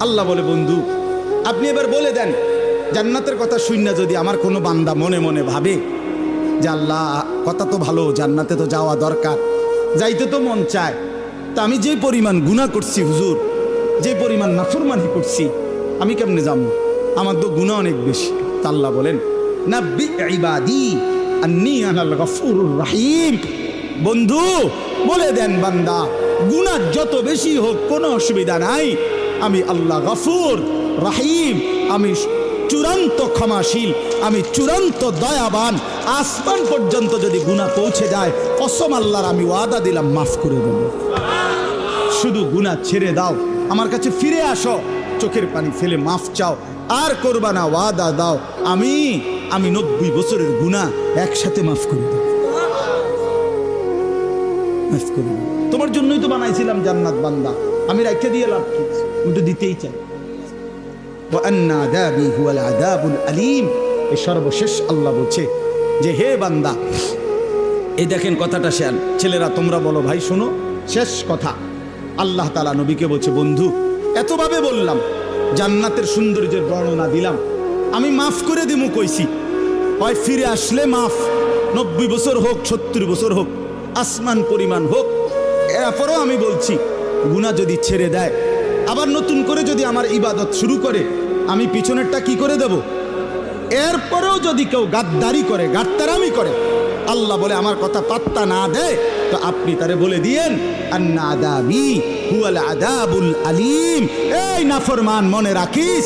আল্লাহ বলে, বন্ধু আপনি এবার বলে দেন, জান্নাতের কথা শুননা যদি আমার কোনো বান্দা মনে মনে ভাবে যে আল্লাহ কথা তো ভালো, জান্নাতে তো যাওয়া দরকার, যাইতে তো মন চায়, তা আমি যে পরিমাণ গুনাহ করছি হুজুর, যে পরিমাণ নাফরমানি করছি, আমি কেমনে যাবো? আমার তো গুনাহ অনেক বেশি। তা আল্লাহ বলেন, নাব্বি ইবাদি আন্নী আনাল গফুরুর রহিম। বন্ধু বলে দেন, বান্দা গুনাহ যত বেশি হোক কোনো অসুবিধা নাই, আমি আল্লাহ গফুর রহিম, আমি চূড়ান্ত ক্ষমাশীল, আমি চূড়ান্ত দয়াবান। আসমান পর্যন্ত যদি গুনাহ পৌঁছে যায়, কসম আল্লাহর আমি ওয়াদা দিলাম মাফ করে দেব। শুধু গুনাহ ছেড়ে দাও, আমার কাছে ফিরে আসো, চোখের পানি ফেলে মাফ চাও, আর করবা না, ওয়াদা দাও আমি 90 বছরের গুনাহ একসাথে মাফ করে দেব। মাফ করে দেব, তোমার জন্যই তো বানাইছিলাম জান্নাত বান্দা, আমি রাখতে দিয়ে লাভ কি? আমি তো দিতেই চাই। এই সর্বশেষ আল্লাহ বলছে যে হে বান্দা, এই দেখেন কথাটা শেয়াল ছেলেরা তোমরা বলো ভাই শোনো, শেষ কথা আল্লাহ তাআলা নবীকে বলছে, বন্ধু এতভাবে বললাম, জান্নাতের সৌন্দর্যের বর্ণনা দিলাম, আমি মাফ করে দিমু কইছি, হয় ফিরে আসলে মাফ, 90 বছর হোক 70 বছর হোক, আসমান পরিমাণ হোক, এরপরও আমি বলছি গুনাহ যদি ছেড়ে দেয়, আবার নতুন করে যদি আমার ইবাদত শুরু করে, আমি পিছনেরটা কি করে দেব? এরপরেও যদি কেউ গাদ্দারি করে, গাদ্দারামি করে, আল্লাহ বলে আমার কথা পাত্তা না দেয়, তো আপনি তারে বলে দিয়েন আন্না আযাবি হুয়াল আযাবুল আলীম। এই নাফরমান মনে রাখিস,